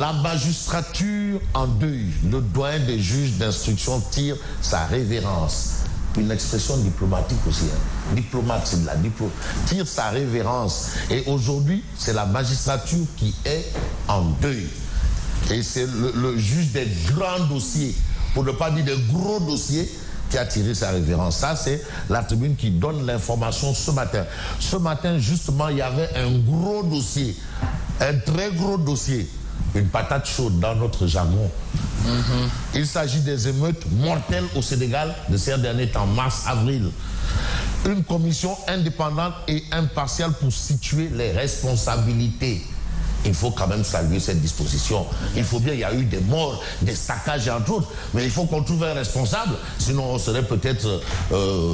La magistrature en deuil, le doyen des juges d'instruction tire sa révérence. Une expression diplomatique aussi. Diplomate, c'est de la diplomatie. Tire sa révérence. Et aujourd'hui, c'est la magistrature qui est en deuil. Et c'est le juge des grands dossiers, pour ne pas dire des gros dossiers, qui a tiré sa révérence. Ça, c'est la tribune qui donne l'information ce matin. Ce matin, justement, il y avait un gros dossier, un très gros dossier. Une patate chaude dans notre jargon. Il s'agit des émeutes mortelles au Sénégal de ces derniers temps, mars-avril. Une commission indépendante et impartiale pour situer les responsabilités. Il faut quand même saluer cette disposition. Il faut bien, il y a eu des morts, des saccages et entre autres, mais il faut qu'on trouve un responsable, sinon on serait peut-être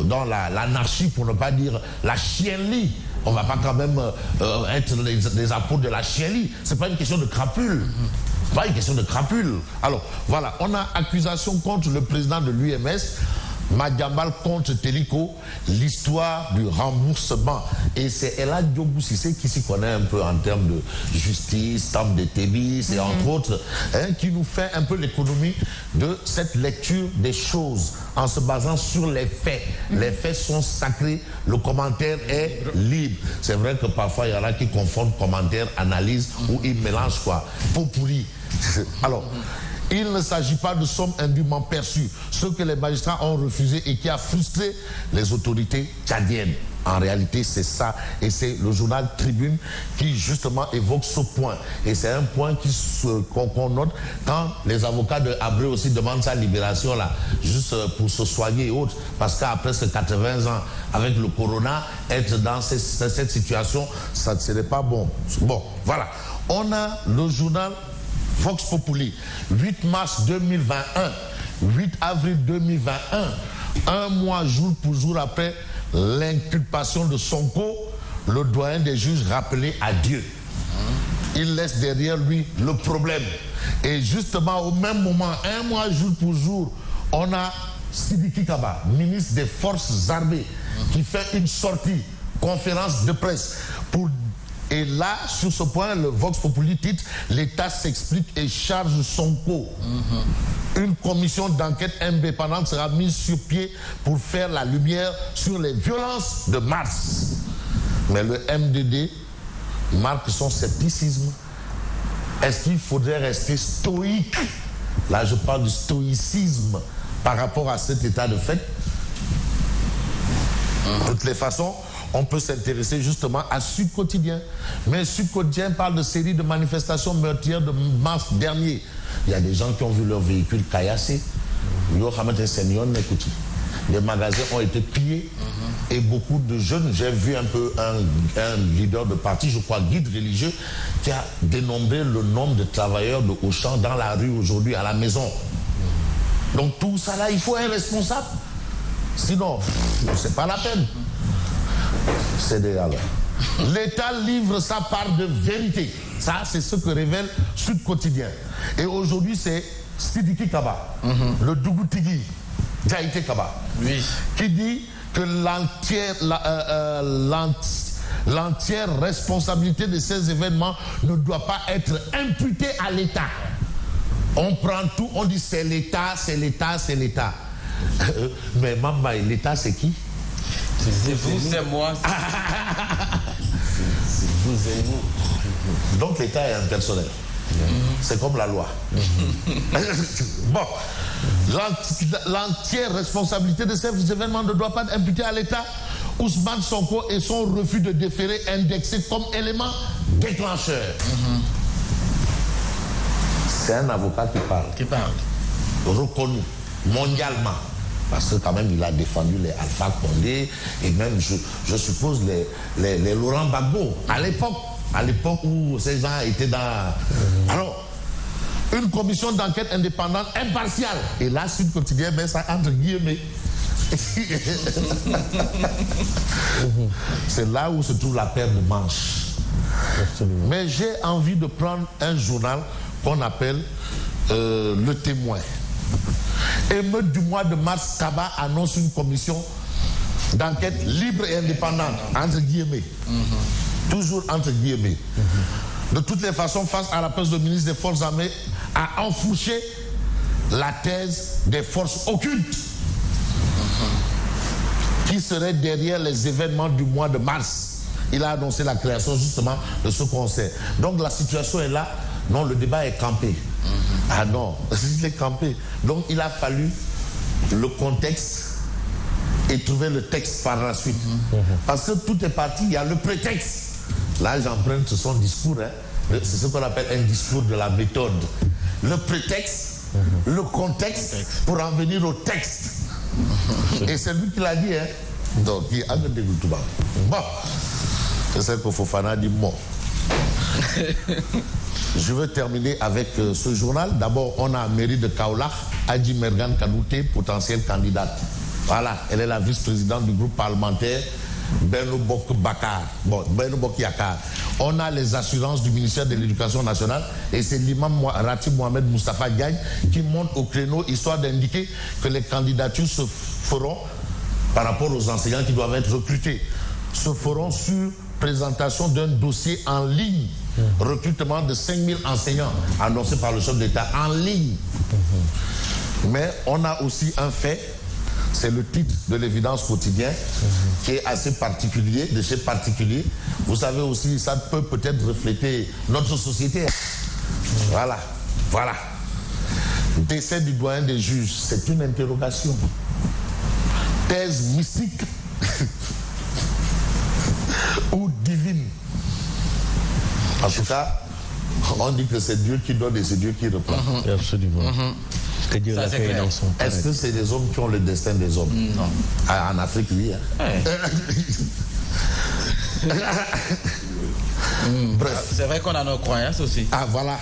dans l'anarchie, pour ne pas dire la chienlit. On ne va pas quand même être les apôtres de la chienlit. Ce n'est pas une question de crapule. Pas une question de crapule. Alors, voilà, on a accusation contre le président de l'UMS, Madiambal contre Téliko, l'histoire du remboursement. Et c'est Ella Diogou Cissé qui s'y connaît un peu en termes de justice, temple de Tébis et entre autres, qui nous fait un peu l'économie de cette lecture des choses en se basant sur les faits. Les faits sont sacrés, le commentaire est libre. C'est vrai que parfois il y en a qui confondent commentaire, analyse ou ils mélangent quoi. Pot pourri. Alors, il ne s'agit pas de sommes indûment perçues, ce que les magistrats ont refusé et qui a frustré les autorités tchadiennes. En réalité, c'est ça. Et c'est le journal Tribune qui, justement, évoque ce point. Et c'est un point qu'on note quand les avocats de Habré aussi demandent sa libération, là, juste pour se soigner et autres. Parce qu'après ces 80 ans, avec le corona, être dans cette situation, ça ne serait pas bon. Bon, voilà. On a le journal Vox Populi, 8 mars 2021, 8 avril 2021, un mois jour pour jour après l'inculpation de Sonko, le doyen des juges rappelé à Dieu. Il laisse derrière lui le problème. Et justement, au même moment, un mois jour pour jour, on a Sidiki Kaba, ministre des Forces armées, qui fait une sortie, conférence de presse pour. Et là, sur ce point, le Vox Populi titre « L'État s'explique et charge Sonko ». Une commission d'enquête indépendante sera mise sur pied pour faire la lumière sur les violences de mars. Mais le MDD marque son scepticisme. Est-ce qu'il faudrait rester stoïque? Là, je parle du stoïcisme par rapport à cet état de fait. De toutes les façons, on peut s'intéresser justement à Sud Quotidien. Mais Sud Quotidien parle de série de manifestations meurtrières de mars dernier. Il y a des gens qui ont vu leur véhicule caillassé. Les magasins ont été pillés. Et beaucoup de jeunes, j'ai vu un peu un leader de parti, je crois guide religieux, qui a dénombré le nombre de travailleurs de Auchan dans la rue aujourd'hui à la maison. Donc tout ça là, il faut un responsable. Sinon, c'est pas la peine. C'est déjà là. L'État livre sa part de vérité. Ça, c'est ce que révèle Sud Quotidien. Et aujourd'hui, c'est Sidiki Kaba, le Dougoutigui, Jaïté Kaba, qui dit que l'entière responsabilité de ces événements ne doit pas être imputée à l'État. On prend tout, on dit c'est l'État, c'est l'État, c'est l'État. Mais Mamba, l'État, c'est qui? C'est vous, c'est moi. C'est vous et nous. Donc l'État est impersonnel. C'est comme la loi. Bon, l'entière responsabilité de ces événements ne doit pas être imputée à l'État. Ousmane Sonko et son refus de déférer indexé comme élément déclencheur. C'est un avocat qui parle. Reconnu mondialement. Parce que quand même, il a défendu les Alpha Condé et même, je suppose, les Laurent Gbagbo. À l'époque où ces gens étaient dans... Alors, une commission d'enquête indépendante impartiale. Et là, Sud Quotidien, ben ça entre guillemets. C'est là où se trouve la paire de manches. Mais j'ai envie de prendre un journal qu'on appelle Le Témoin. Émeute du mois de mars, Kaba annonce une commission d'enquête libre et indépendante, entre guillemets. Toujours entre guillemets. de toutes les façons, face à la place du ministre des Forces armées, a enfourché la thèse des forces occultes qui seraient derrière les événements du mois de mars. Il a annoncé la création justement de ce conseil. Donc la situation est là. Non, le débat est campé. Ah non, il est campé. Donc il a fallu le contexte et trouver le texte par la suite. Parce que tout est parti, il y a le prétexte. Là, j'emprunte son discours. C'est ce qu'on appelle un discours de la méthode. Le prétexte, le contexte, pour en venir au texte. Et c'est lui qui l'a dit. Donc, il a dit tout bas. Bon, c'est ça que Fofana dit bon. Je veux terminer avec ce journal. D'abord, on a mairie de Kaolack, Adji Mergane Kanouté, potentielle candidate. Voilà, elle est la vice-présidente du groupe parlementaire Benno Bokk Yakaar. On a les assurances du ministère de l'Éducation nationale et c'est l'imam Ratib Mohamed Moustapha Diagne qui monte au créneau histoire d'indiquer que les candidatures se feront par rapport aux enseignants qui doivent être recrutés. Se feront sur présentation d'un dossier en ligne. Recrutement de 5000 enseignants annoncé par le chef d'État en ligne. Mais on a aussi un fait, c'est le titre de l'évidence quotidien qui est assez particulier, de chez particulier. Vous savez aussi, ça peut peut-être refléter notre société. Voilà, voilà. Décès du doyen des juges, c'est une interrogation. Thèse mystique ou divine. En tout cas, on dit que c'est Dieu qui donne et c'est Dieu qui reprend. Absolument. Que Dieu l'a fait dans son paradis. Est-ce que c'est des hommes qui ont le destin des hommes? Non. Ah, en Afrique, oui. Bref. C'est vrai qu'on a nos croyances aussi. Ah, voilà.